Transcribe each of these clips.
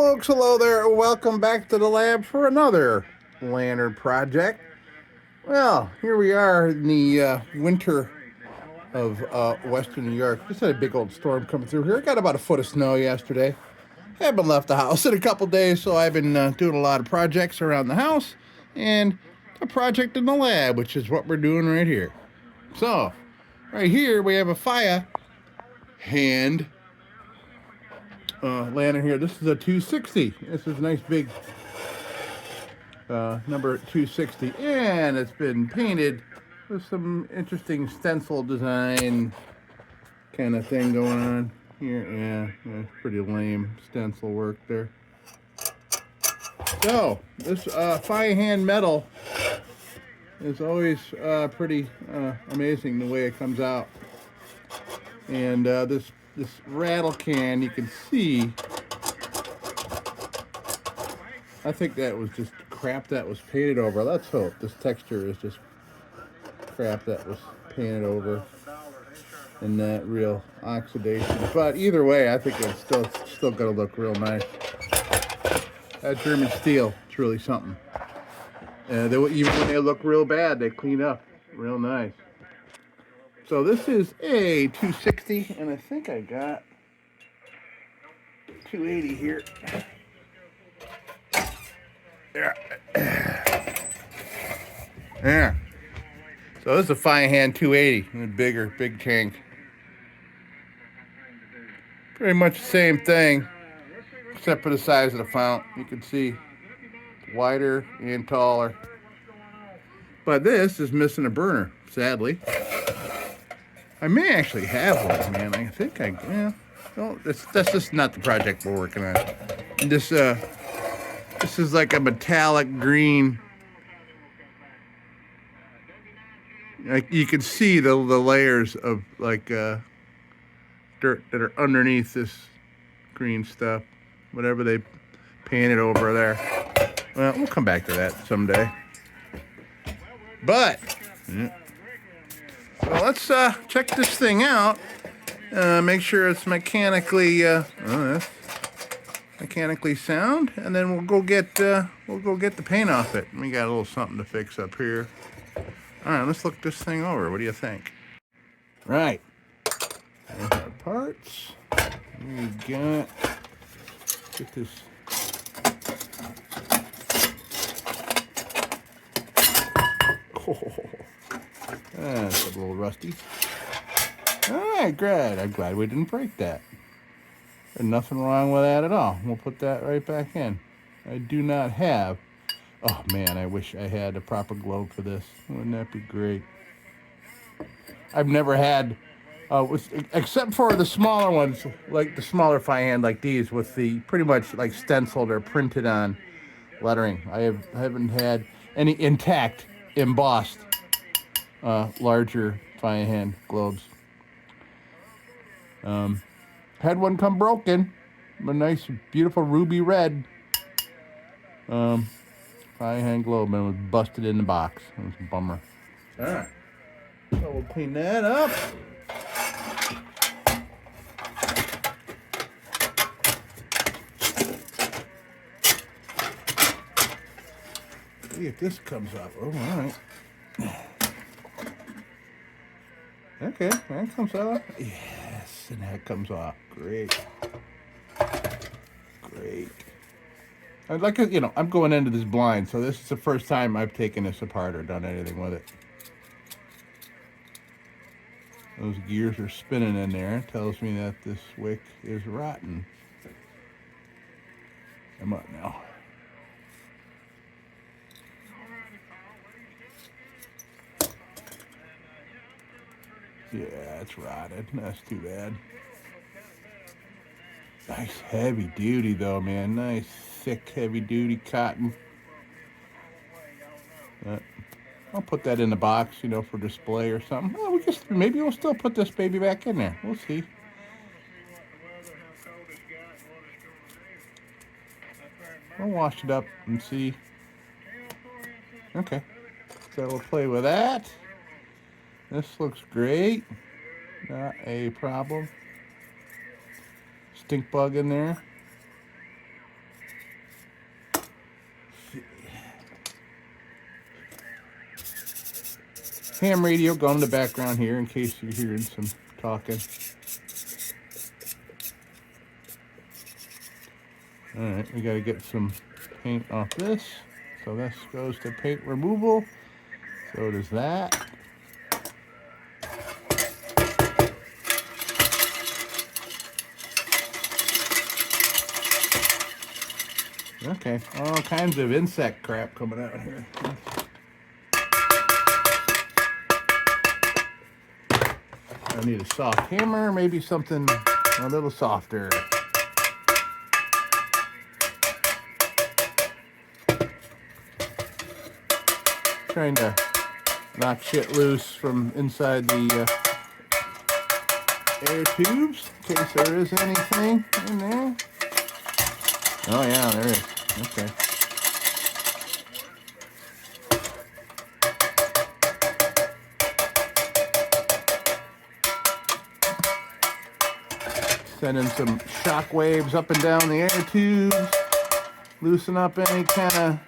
folks, hello there. Welcome back to the lab for another lantern project. Well, here we are in the winter of western New York. Just had a big old storm coming through here. Got about a foot of snow yesterday. Haven't left the house in a couple days, so I've been doing a lot of projects around the house and a project in the lab, which is what we're doing right here. So, right here we have a fire hand lantern here. This is a 260. This is a nice big number 260, and it's been painted with some interesting stencil design kind of thing going on here. Yeah, it's pretty lame stencil work there. So this fire hand metal is always pretty amazing the way it comes out. And this rattle can, you can see, I think that was just crap that was painted over. Let's hope this texture is just crap that was painted over and not real oxidation. But either way, I think it's still gonna look real nice. That German steel, it's really something. Even when they look real bad, they clean up real nice. So this is a 260, and I think I got 280 here. Yeah. So this is a fire hand 280, big tank. Pretty much the same thing, except for the size of the fount. You can see it's wider and taller. But this is missing a burner, sadly. I may actually have one, man. I think yeah. No, that's just not the project we're working on. And this is like a metallic green. Like you can see the layers of like dirt that are underneath this green stuff, whatever they painted over there. Well, we'll come back to that someday. But yeah. Well, let's check this thing out. Make sure it's mechanically mechanically sound, and then we'll go get the paint off it. We got a little something to fix up here. All right, let's look this thing over. What do you think? Right. There's our parts. We got. Get this. Oh, that's a little rusty. All right, great. I'm glad we didn't break that. There's nothing wrong with that at all. We'll put that right back in. I do not have. Oh man, I wish I had a proper glove for this. Wouldn't that be great? I've never had, except for the smaller ones, like the smaller fire hand like these with the pretty much like stenciled or printed on lettering. I haven't had any intact, embossed, larger fire hand globes. Had one come broken, a nice, beautiful ruby red. Fire hand globe, and it was busted in the box. It was a bummer. All right, so we'll clean that up. See if this comes off. Oh, all right. Okay, that comes off. Yes, and that comes off. Great. Great. I'd like to, I'm going into this blind, so this is the first time I've taken this apart or done anything with it. Those gears are spinning in there. It tells me that this wick is rotten. Come on now. Yeah, it's rotted. That's too bad. Nice heavy duty though, man. Nice thick heavy duty cotton. I'll put that in the box, for display or something. Well, maybe we'll still put this baby back in there. We'll see. We'll wash it up and see. Okay, so we'll play with that. This looks great. Not a problem. Stink bug in there. ham radio going in the background here in case you're hearing some talking. Alright, we gotta get some paint off this. So this goes to paint removal. So does that. Okay, all kinds of insect crap coming out here. I need a soft hammer, maybe something a little softer. Trying to knock shit loose from inside the air tubes in case there is anything in there. Oh yeah, there is. Okay. Sending some shock waves up and down the air tubes. Loosen up any kind of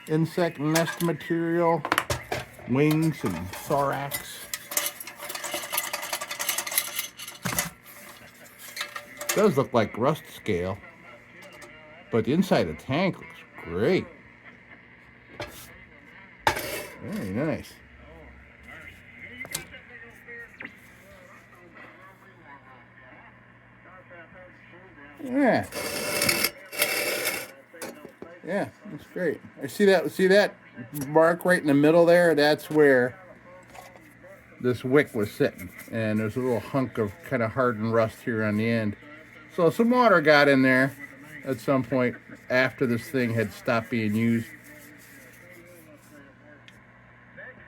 insect nest material, wings and thorax. It does look like rust scale, but the inside of the tank looks great. Very nice. Yeah. Yeah, that's great. I see that mark right in the middle there? That's where this wick was sitting. And there's a little hunk of kind of hardened rust here on the end. So some water got in there at some point after this thing had stopped being used.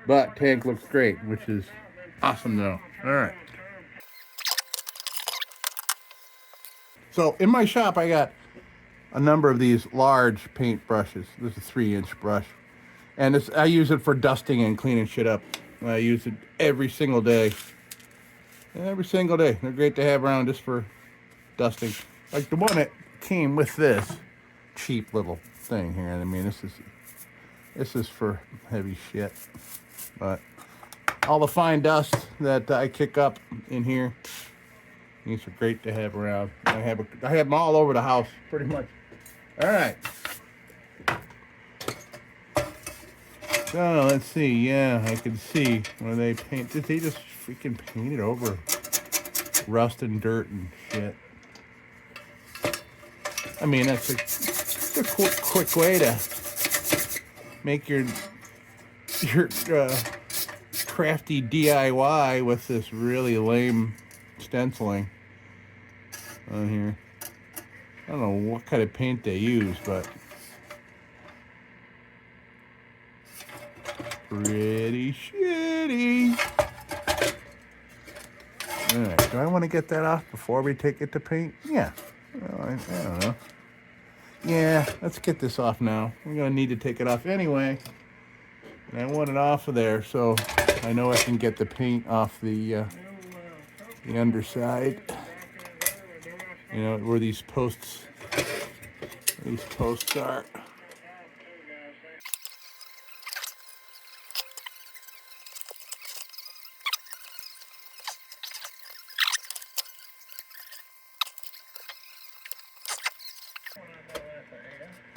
But tank looks great, which is awesome though. All right. So in my shop, I got a number of these large paint brushes. This is a 3-inch brush. And I use it for dusting and cleaning shit up. I use it every single day. Every single day. They're great to have around just for dusting. Like the one that came with this cheap little thing here. I mean, this is for heavy shit. But all the fine dust that I kick up in here, these are great to have around. I have them all over the house, pretty much. All right. So let's see. Yeah, I can see where they paint. They just freaking painted over rust and dirt and shit. I mean, that's a quick way to make your crafty DIY with this really lame stenciling on here. I don't know what kind of paint they use, but pretty shitty. Alright, do I want to get that off before we take it to paint? Yeah. Well, I don't know. Yeah, let's get this off now. We're going to need to take it off anyway. And I want it off of there so I know I can get the paint off the underside. You know, where these posts are.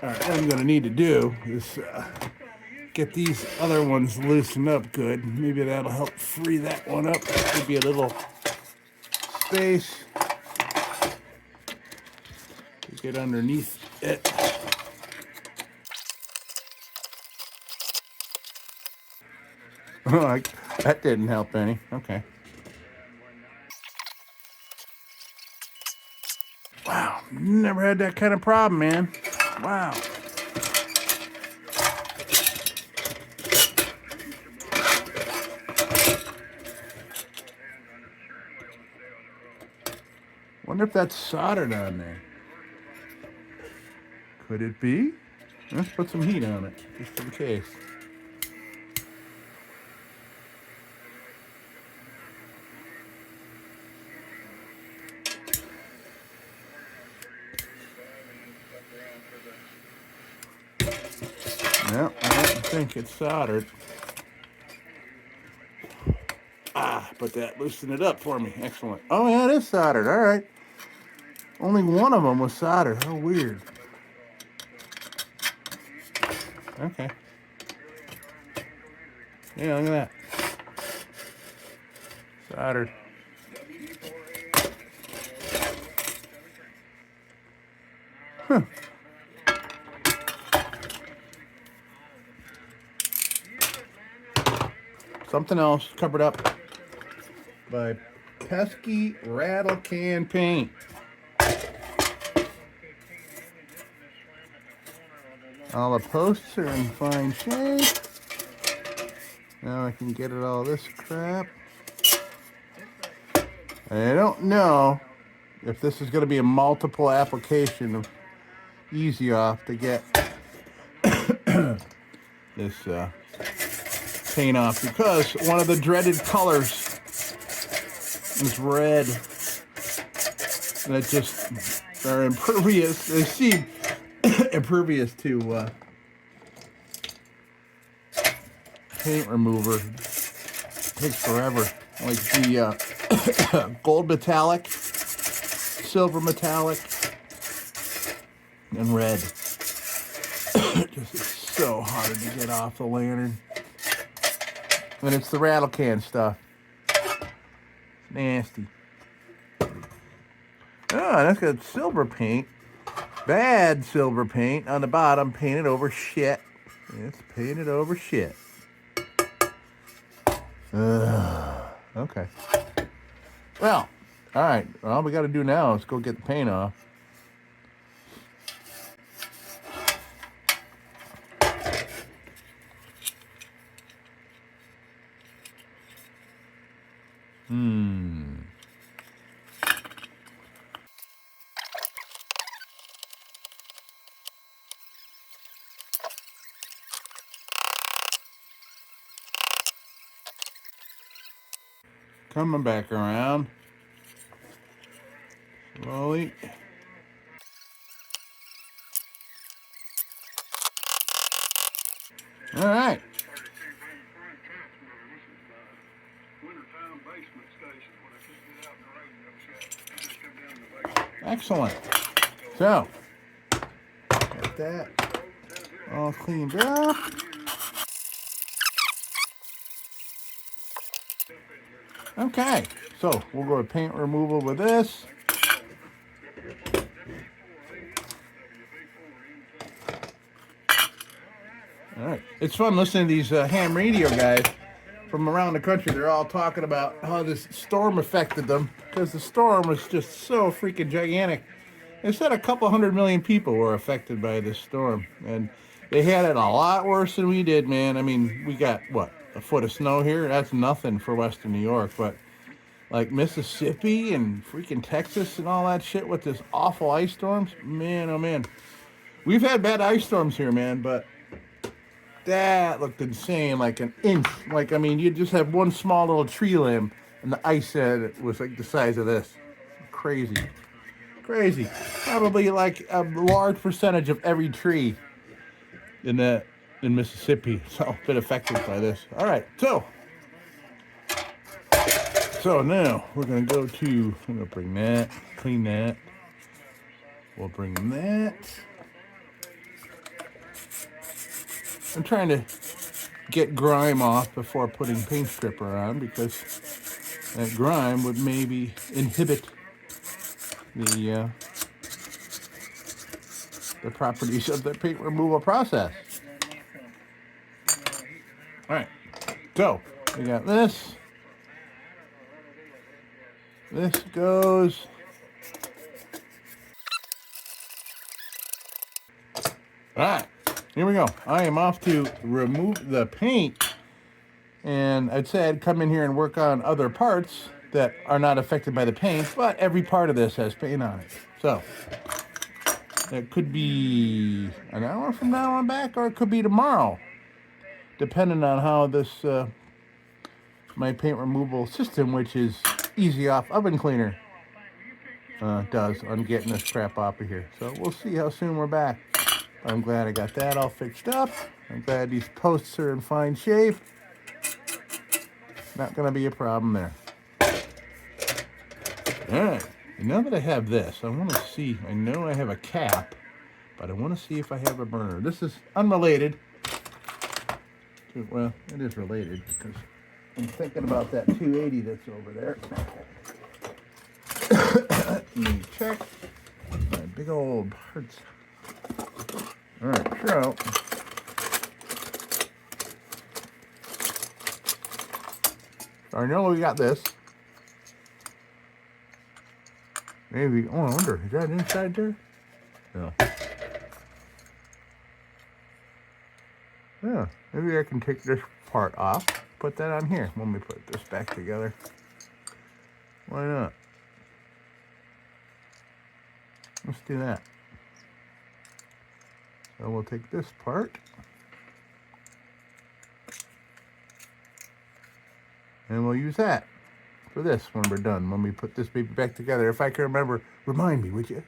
All right, what I'm going to need to do is get these other ones loosened up good. Maybe that'll help free that one up. Could be a little space to get underneath it. Oh, that didn't help any. Okay. Wow, never had that kind of problem, man. Wow. Wonder if that's soldered on there. Could it be? Let's put some heat on it, just in case. No, I don't think it's soldered. but that loosened it up for me. Excellent. Oh yeah, it is soldered. All right. Only one of them was soldered. How weird. Okay. Yeah, look at that. Soldered. Huh. Something else covered up by pesky rattle can paint. All the posts are in fine shape. Now I can get at all this crap. I don't know if this is going to be a multiple application of Easy Off to get this paint off, because one of the dreaded colors is red. That just are impervious. They seem impervious to paint remover. It takes forever. Like the gold metallic, silver metallic, and red. Just is so hard to get off the lantern. And it's the rattle can stuff. It's nasty. Oh, that's got silver paint. Bad silver paint on the bottom, painted over shit. It's painted over shit. Okay. Well, all right. All we got to do now is go get the paint off. Coming back around. Slowly. All right. Excellent. So, got that all cleaned up. Okay, so we'll go to paint removal with this. All right, it's fun listening to these ham radio guys from around the country. They're all talking about how this storm affected them, because the storm was just so freaking gigantic. They said a couple 100 million people were affected by this storm, and they had it a lot worse than we did, man. I mean, we got, what, a foot of snow here? That's nothing for Western New York, but like Mississippi and freaking Texas and all that shit with this awful ice storms, man, oh man. We've had bad ice storms here, man, but that looked insane, like an inch. Like, I mean, you just have one small little tree limb, and the ice it was like the size of this. Crazy. Crazy. Probably like a large percentage of every tree in Mississippi so been affected by this. All right, so now we're gonna go to. I'm gonna bring that, clean that. We'll bring that. I'm trying to get grime off before putting paint stripper on, because that grime would maybe inhibit the properties of the paint removal process. All right, so we got this. This goes. All right, here we go. I am off to remove the paint, and I'd say I'd come in here and work on other parts that are not affected by the paint, but every part of this has paint on it. So it could be an hour from now on back, or it could be tomorrow, depending on how this my paint removal system, which is Easy Off oven cleaner, does on getting this crap off of here. So we'll see how soon we're back. I'm glad I got that all fixed up. I'm glad these posts are in fine shape. Not going to be a problem there. All right. And now that I have this, I want to see. I know I have a cap, but I want to see if I have a burner. This is unrelated. Well, it is related because I'm thinking about that 280 that's over there. Let me check my big old parts. All right, so I know we got this. Maybe, oh, I wonder, is that inside there? No. Yeah, maybe I can take this part off, put that on here. Let me put this back together. Why not? Let's do that. So we'll take this part. And we'll use that for this when we're done. When we put this baby back together. If I can remember, remind me, would you?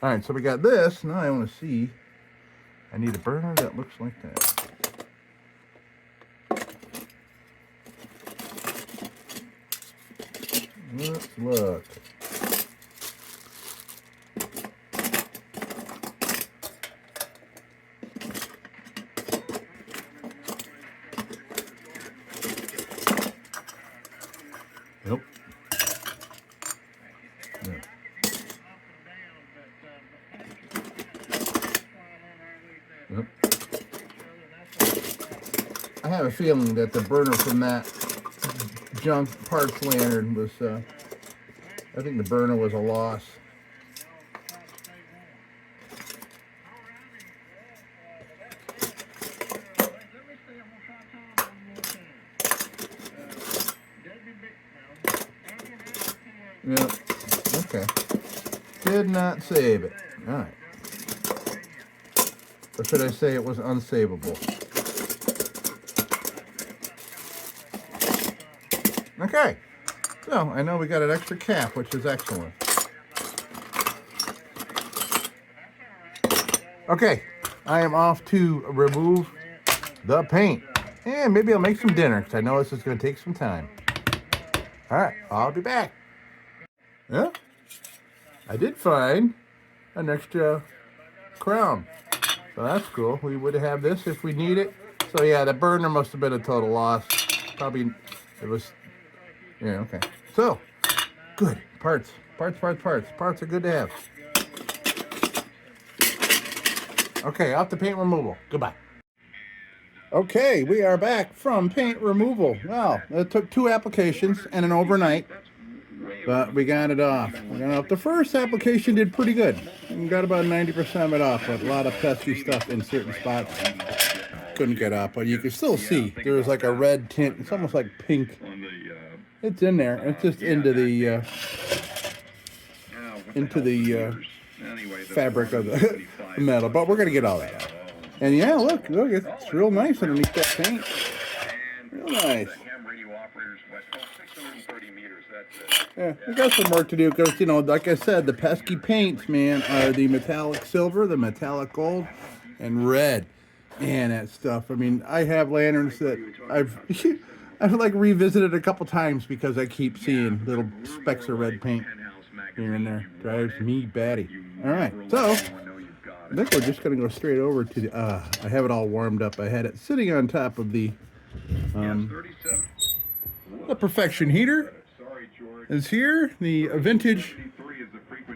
All right, so we got this. Now I want to see. I need a burner that looks like that. Let's look. Nope. No. Yep. I have a feeling that the burner from that junk parts lantern was, I think the burner was a loss. Yeah, okay. Did not save it. All right. Or should I say it was unsavable? Okay. So, I know we got an extra cap, which is excellent. Okay. I am off to remove the paint. And maybe I'll make some dinner, because I know this is going to take some time. All right. I'll be back. Yeah, I did find an extra crown. So that's cool. We would have this if we need it. So yeah, the burner must have been a total loss. Probably it was, yeah, okay. So, good. Parts. Parts are good to have. Okay, off to paint removal. Goodbye. Okay, we are back from paint removal. Wow, it took 2 applications and an overnight. But we got it off. The first application did pretty good. We got about 90% of it off, but a lot of pesky stuff in certain spots couldn't get off. But you can still see there was like a red tint. It's almost like pink. It's in there. It's just into the fabric of the metal. But we're gonna get all that out. And yeah, look, it's real nice underneath that paint. Real nice. Yeah, we got some work to do because, you know, like I said, the pesky paints, man, are the metallic silver, the metallic gold, and red. Man, that stuff. I mean, I have lanterns that I've like revisited a couple times because I keep seeing little specks of red paint here and there. Drives me batty. All right, so I think we're just going to go straight over to the, I have it all warmed up. I had it sitting on top of the Perfection heater. Is here the vintage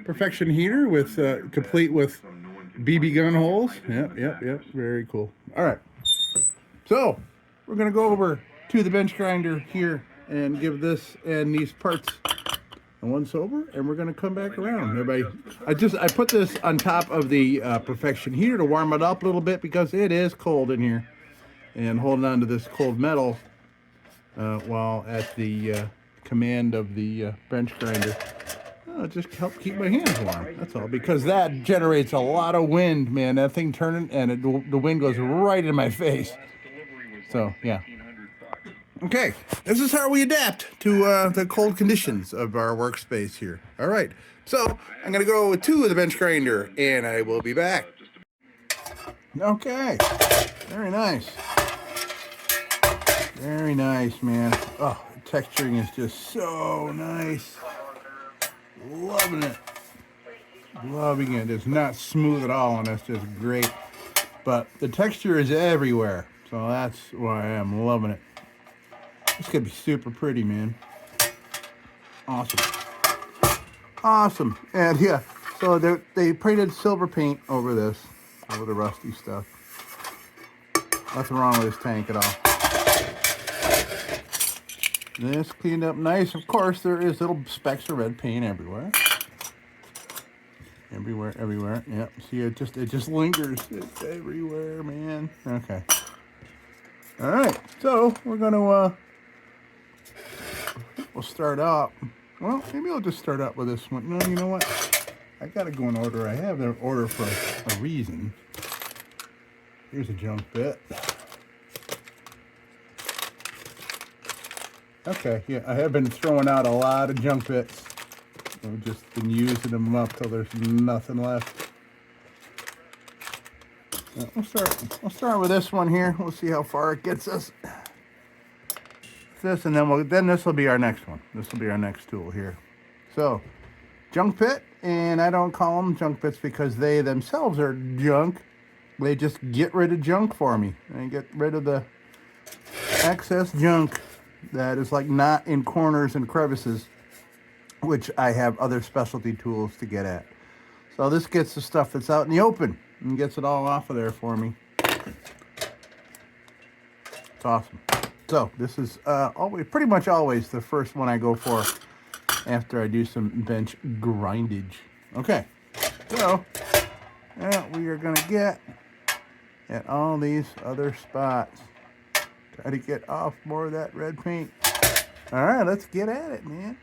Perfection heater with complete with BB gun holes. Yep. Very cool. All right. So we're gonna go over to the bench grinder here and give this and these parts a once over, and we're gonna come back around. Everybody, I put this on top of the Perfection heater to warm it up a little bit because it is cold in here, and holding on to this cold metal while at the command of the bench grinder. Just help keep my hands warm. That's all. Because that generates a lot of wind, man. That thing turning, and the wind goes right in my face. So, yeah. Okay. This is how we adapt to the cold conditions of our workspace here. All right. So, I'm going to go to the bench grinder, and I will be back. Okay. Very nice. Very nice, man. Oh, the texturing is just so nice. Loving it. Loving it. It's not smooth at all, and that's just great. But the texture is everywhere, so that's why I'm loving it. It's gonna be super pretty, man. Awesome. Awesome. And yeah, so they painted silver paint over this, over the rusty stuff. Nothing wrong with this tank at all. This cleaned up nice. Of course, there is little specks of red paint everywhere. Everywhere. Yep. See, it just lingers. It's everywhere, man. Okay. All right. So we're gonna we'll start out. Well, maybe I'll just start out with this one. No, you know what? I gotta go in order. I have an order for a reason. Here's a junk bit. Okay, yeah, I have been throwing out a lot of junk bits. I've just been using them up till there's nothing left. We'll start with this one here. We'll see how far it gets us. This, and then this will be our next one. This will be our next tool here. So, junk bit, and I don't call them junk bits because they themselves are junk. They just get rid of junk for me. They get rid of the excess junk that is like not in corners and crevices, which I have other specialty tools to get at. So this gets the stuff that's out in the open and gets it all off of there for me. It's awesome. So this is pretty much always the first one I go for after I do some bench grindage. Okay, so now we are gonna get at all these other spots. Try to get off more of that red paint. All right, let's get at it, man.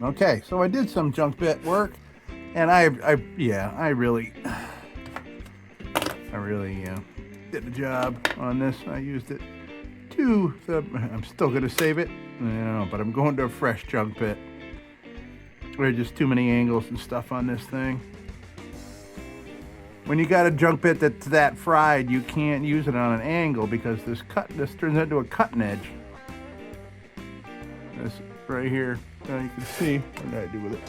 Okay, so I did some junk bit work, and I really did a job on this. I used it I'm still gonna save it, but I'm going to a fresh junk bit. There's just too many angles and stuff on this thing. When you got a junk bit that's that fried, you can't use it on an angle because this turns into a cutting edge. This right here. Now you can see what did I do with it.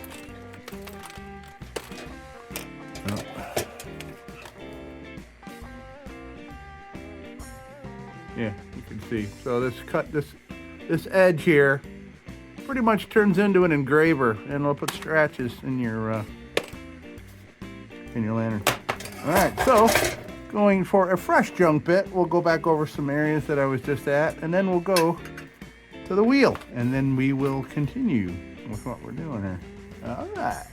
Oh. Yeah, you can see. So this edge here pretty much turns into an engraver, and it'll put scratches in your lantern. All right, so going for a fresh junk bit, we'll go back over some areas that I was just at, and then we'll go to the wheel, and then we will continue with what we're doing here. All right.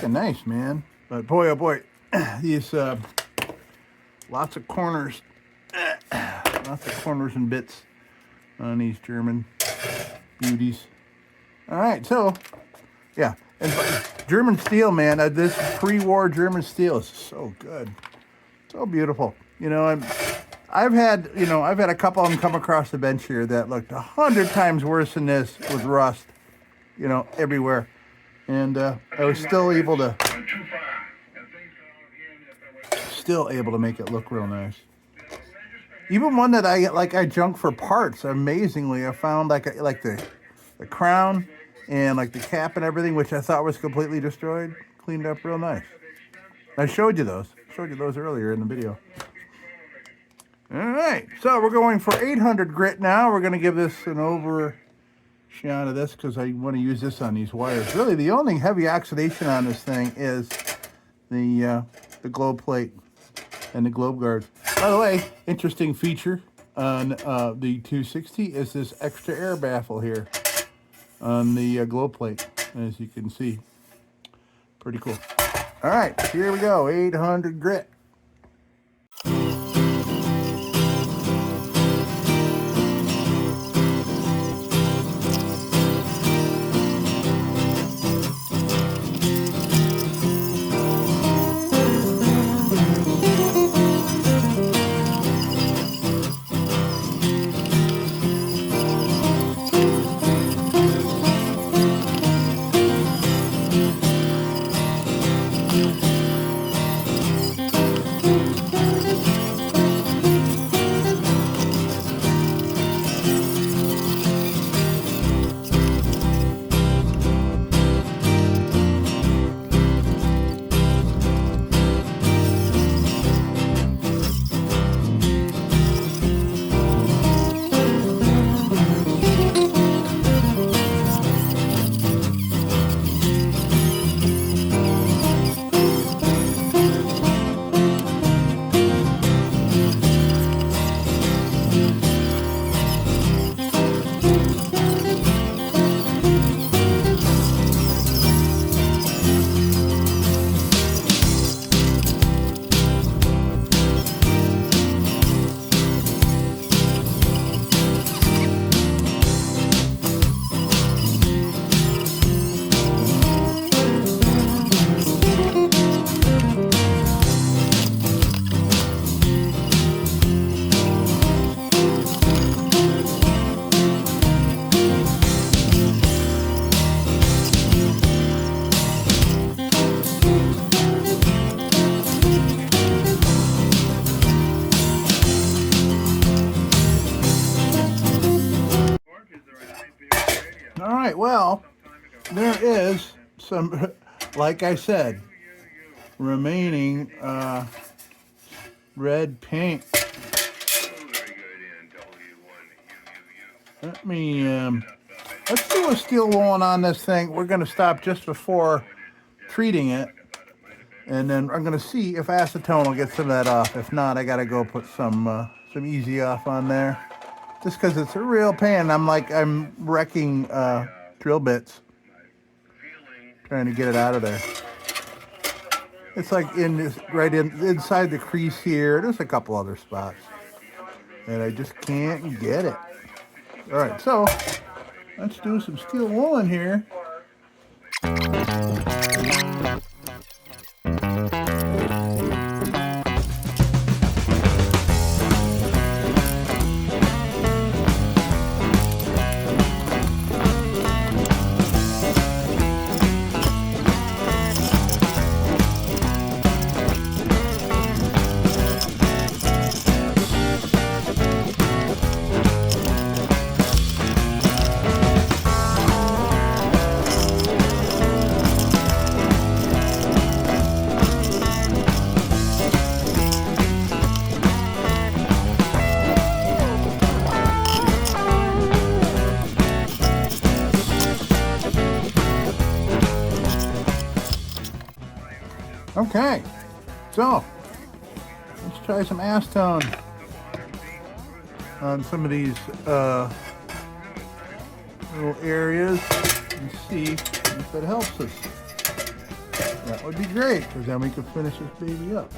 looking nice, man. But boy, oh boy, these lots of corners and bits on these German beauties. All right, so yeah, and German steel, man. This pre-war German steel is so good, so beautiful. You know, I've had a couple of them come across the bench here that looked 100 times worse than this with rust, you know, everywhere, and I was still able to make it look real nice. Even one that I junk for parts. Amazingly, I found like the crown and like the cap and everything, which I thought was completely destroyed, cleaned up real nice. I showed you those earlier in the video. All right, so we're going for 800 grit now. We're going to give this an overshot of this because I want to use this on these wires. Really, the only heavy oxidation on this thing is the globe plate and the globe guards. By the way, interesting feature on the 260 is this extra air baffle here on the globe plate, as you can see. Pretty cool. All right, here we go, 800 grit. All right, well, there is some, like I said, remaining red paint. Let me, let's do a steel woolen on this thing. We're going to stop just before treating it. And then I'm going to see if acetone will get some of that off. If not, I got to go put some easy off on there. Just because it's a real pain. I'm wrecking drill bits trying to get it out of there. It's like inside the crease here. There's a couple other spots, and I just can't get it. All right, so let's do some steel woolen here. Okay, so let's try some acetone on some of these little areas and see if it helps us. That would be great, because then we could finish this baby up.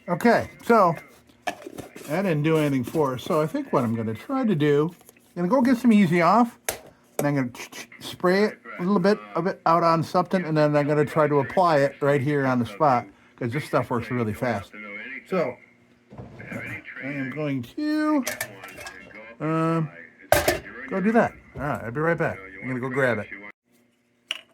Okay, so that didn't do anything for us. So I think what I'm going to try to do, I'm going to go get some Easy Off, and I'm going to spray it a little bit of it out on something, and then I'm going to try to apply it right here on the spot, because this stuff works really fast. So I am going to go do that. All right, I'll be right back. I'm going to go grab it.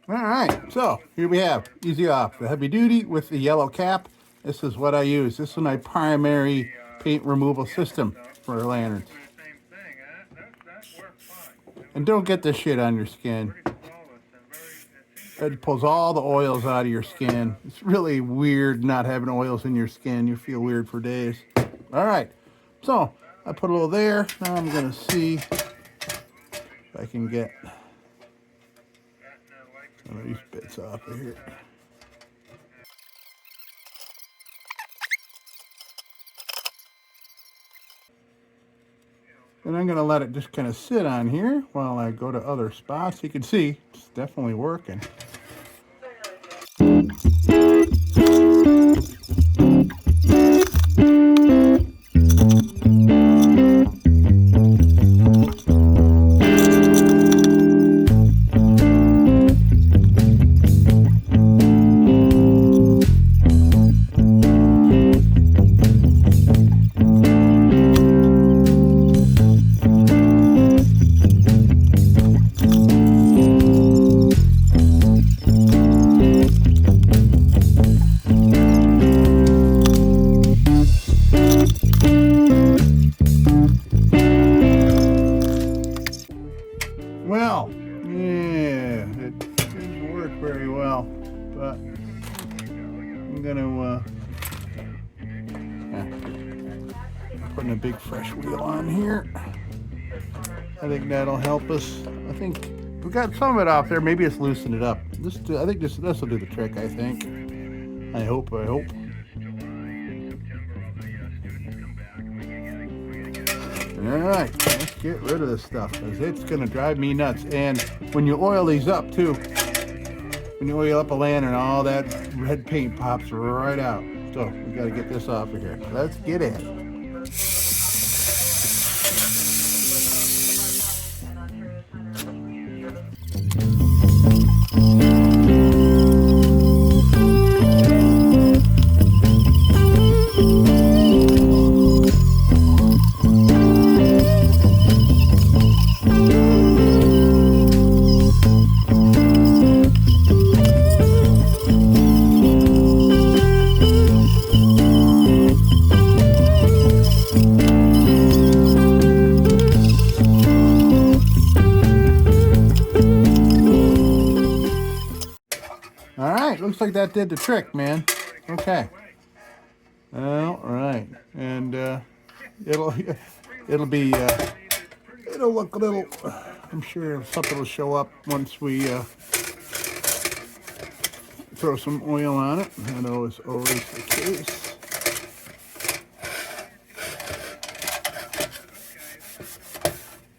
All right, so here we have Easy Off, the heavy duty with the yellow cap. This is what I use. This is my primary paint removal system for lanterns. And don't get this shit on your skin. It pulls all the oils out of your skin. It's really weird not having oils in your skin. You feel weird for days. All right, so I put a little there. Now I'm gonna see if I can get some of these bits off of here. And I'm going to let it just kind of sit on here while I go to other spots. You can see it's definitely working. Well, yeah, it didn't work very well, but I'm gonna putting a big fresh wheel on here. I think that'll help us. I think we got some of it off there. Maybe it's loosened it up. I think this will do the trick. I think. I hope. All right, let's get rid of this stuff because it's going to drive me nuts. And when you oil these up too, when you oil up a lantern, all that red paint pops right out. So we got to get this off of here. Let's get at it. All right, looks like that did the trick, man. Okay. All right, and it'll look a little. I'm sure something will show up once we throw some oil on it. I know it's always the case.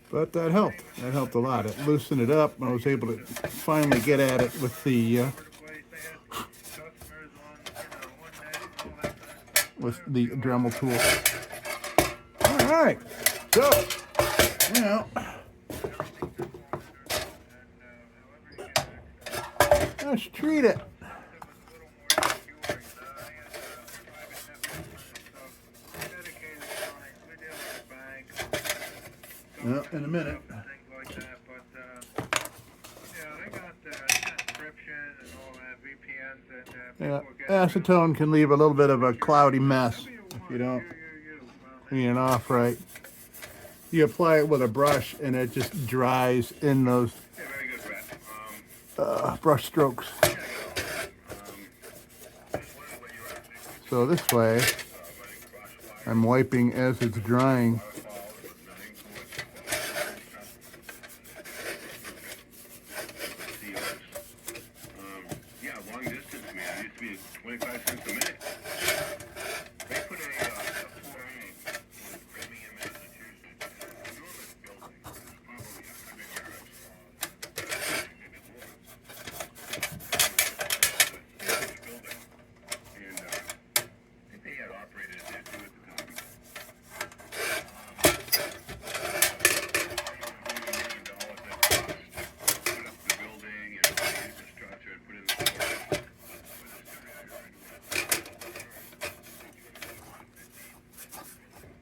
But that helped. That helped a lot. It loosened it up. I was able to finally get at it with the Dremel tool. All right. So now let's treat it. Well, in a minute. Yeah, acetone can leave a little bit of a cloudy mess if you don't clean it off right. You apply it with a brush and it just dries in those brush strokes. So this way, I'm wiping as it's drying.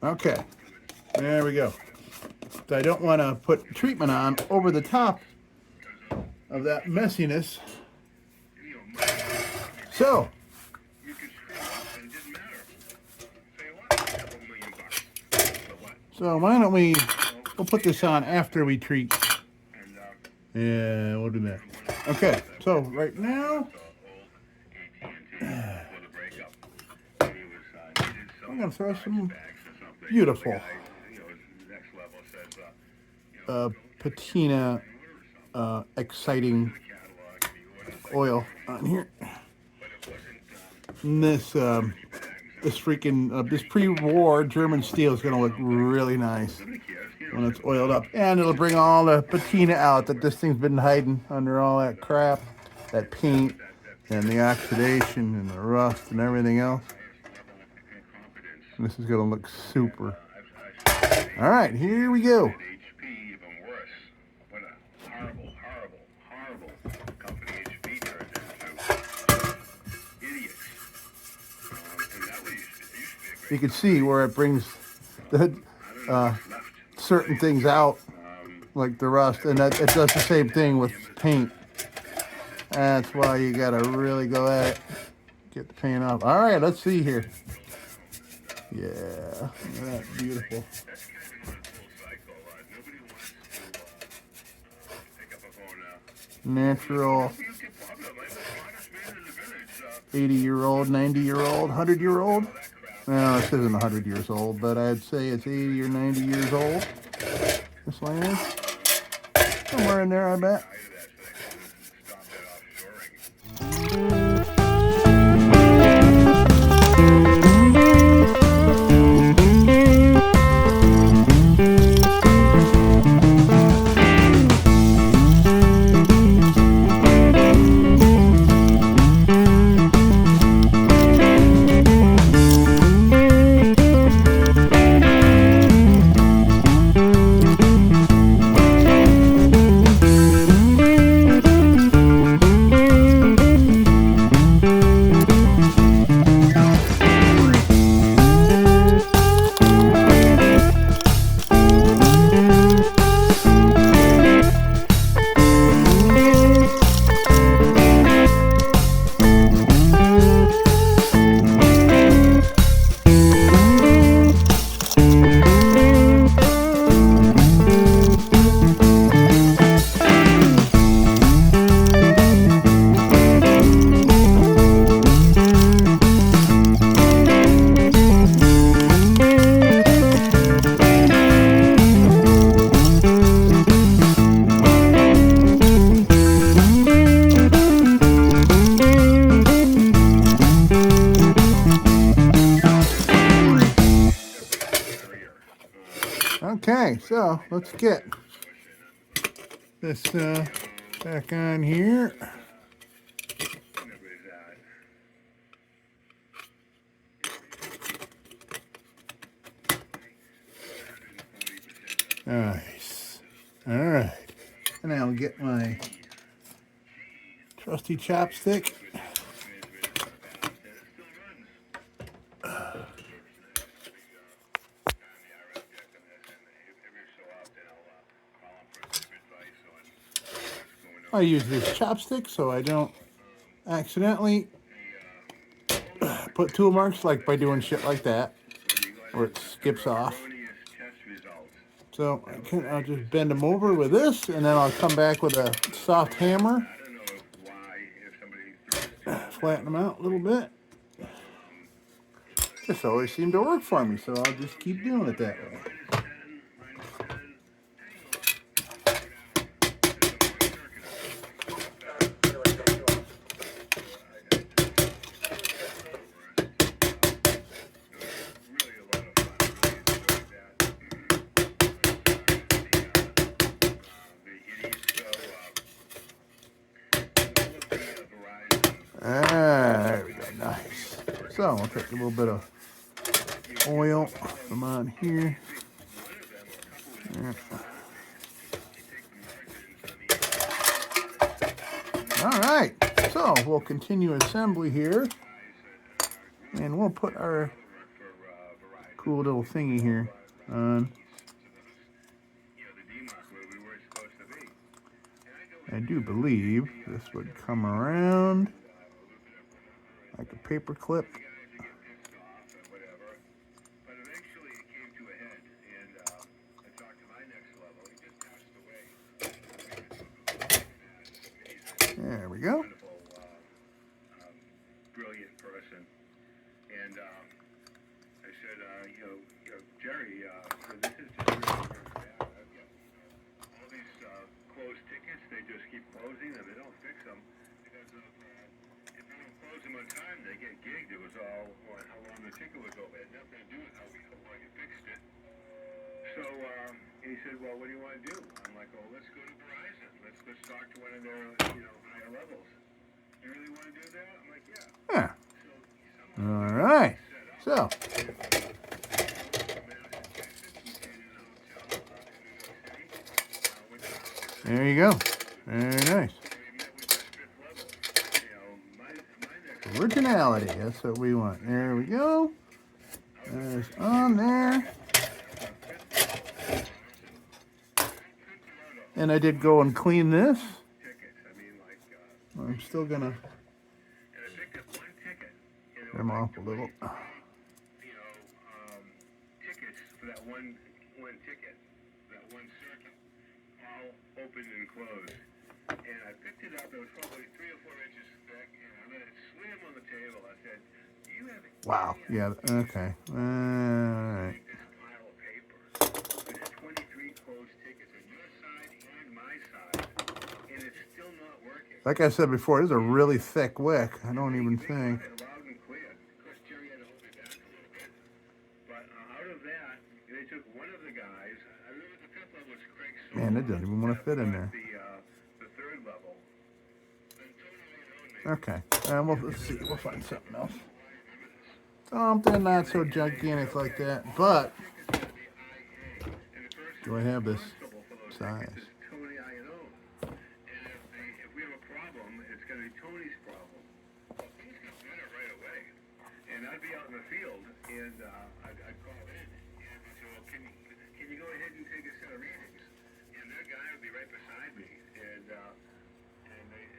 Okay, there we go. So I don't want to put treatment on over the top of that messiness. So, why don't we'll put this on after we treat. Yeah, we'll do that. Okay, so right now, I'm going to throw some beautiful patina exciting oil on here. And this freaking this pre-war German steel is going to look really nice when it's oiled up, and it'll bring all the patina out that this thing's been hiding under all that crap, that paint and the oxidation and the rust and everything else. And this is going to look super. All right, here we go. You can see where it brings the certain things out, like the rust, and that it does the same thing with paint. That's why you gotta really go at it, get the paint off. All right, let's see here. Yeah, look at that, beautiful. Natural 80-year-old, 90-year-old, 100-year-old. Well, this isn't 100 years old, but I'd say it's 80 or 90 years old. This land. Somewhere in there, I bet. Okay, so let's get this back on here. Nice. All right. And I'll get my trusty chopstick. I use this chopstick so I don't accidentally put tool marks, like by doing shit like that, where it skips off. So I'll just bend them over with this, and then I'll come back with a soft hammer, flatten them out a little bit. This always seemed to work for me, so I'll just keep doing it that way. There we go, nice. So I'll take a little bit of oil from on here. All right, so we'll continue assembly here, and we'll put our cool little thingy here on. I do believe this would come around like a paper clip. There we go. Brilliant person. And I said, Jerry, this is just really, really bad. All these closed tickets, they just keep closing and they don't fix them. Because if they don't close them on time, they get gigged. It was all on how long the ticket was over. It had nothing to do with how long you fixed it. So he said, well, what do you want to do? I'm like, oh, let's go to Verizon. Let's talk to one of their, higher levels. You really want to do that? I'm like, yeah. Yeah. All right. So. There you go. Very nice. Originality. That's what we want. There we go. There's on there. And I did go and clean this. I'm still gonna get them off a little. Tickets for that one ticket, that one circuit, all opened and closed. And I picked it up. It was probably 3 or 4 inches thick, and I let it slam on the table. I said, "Do you have it?" Wow. Yeah. Okay. All right. This pile of papers. There's 23 closed tickets on your side and my side, and it's still not working. Like I said before, this is a really thick wick. I don't even think. Loud and clear. Of course, Jerry had to hold me back a little bit. But out of that, they took one of the guys. I remember the fifth level was Craig. Man, it doesn't even want to fit in there. The third level. Okay. Let's see. We'll find something else. Something not so gigantic like that. But do I have this size? Tony, I know. And if we have a problem, it's going to be Tony's problem. Well, things got better right away. And I'd be out in the field, and I'd call in, and I'd say, well, can you go ahead and take a set of readings? And that guy would be right beside me. And I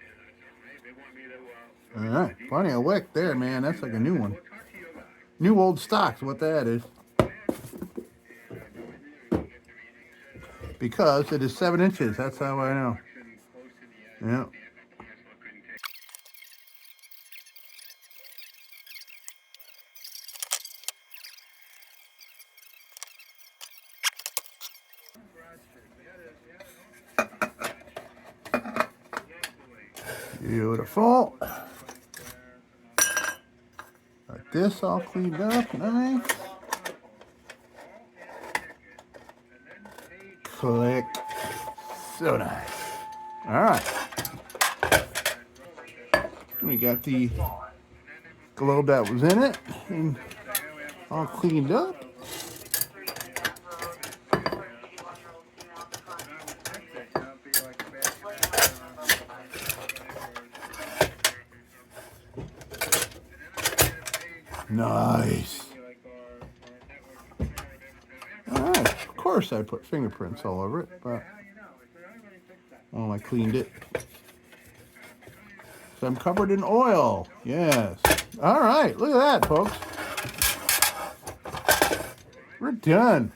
said, hey, they want me to... All right. Plenty of wick there, man. That's like a new one. New old stock's what that is. Because it is 7 inches. That's how I know. Yeah. Beautiful. Got this all cleaned up. Nice. Click. So nice. All right. We got the globe that was in it and all cleaned up. Nice. All right. Of course I put fingerprints all over it, but I cleaned it. So I'm covered in oil. Yes. All right. Look at that, folks. We're done.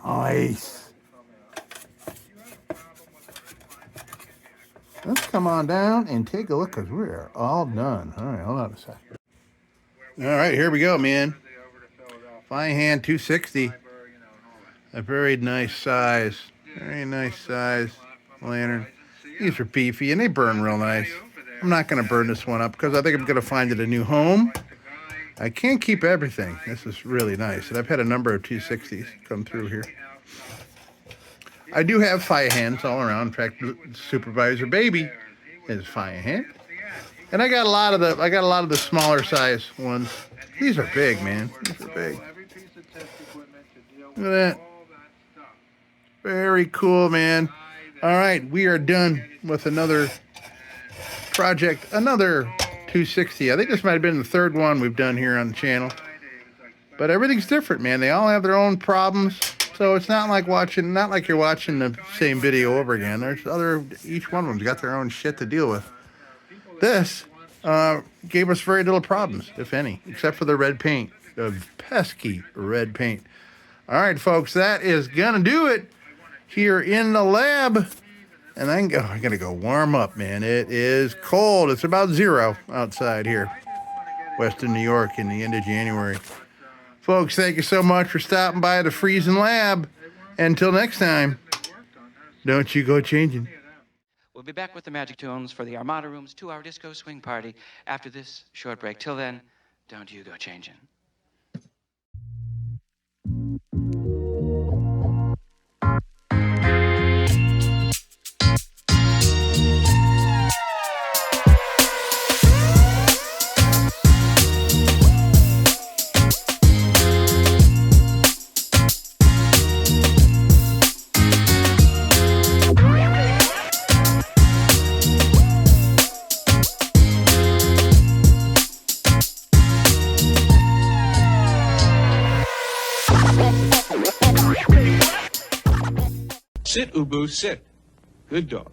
Nice. Let's come on down and take a look because we're all done. All right. Hold on a second. All right. Here we go, man. FEUREHAND 260. A very nice size. Very nice size lantern. These are beefy and they burn real nice. I'm not going to burn this one up because I think I'm going to find it a new home. I can't keep everything. This is really nice. And I've had a number of 260s come through here. I do have FEUREHANDs all around. In fact, Supervisor Baby is FEUREHAND. And I got a lot of the smaller size ones. These are big, man. These are big. Look at that. Very cool, man. All right, we are done with another project, another 260. I think this might have been the third one we've done here on the channel. But everything's different, man. They all have their own problems. So it's not like you're watching the same video over again. Each one of them's got their own shit to deal with. This gave us very little problems, if any, except for the red paint, the pesky red paint. All right, folks, that is gonna do it here in the lab. And I gotta go warm up, man. It is cold. It's about 0 outside here, Western New York, in the end of January. Folks, thank you so much for stopping by the freezing lab. Until next time, don't you go changing. We'll be back with the Magic Tunes for the Armada Room's 2-hour disco swing party after this short break. Till then, don't you go changing. Sit, Ubu, sit. Good dog.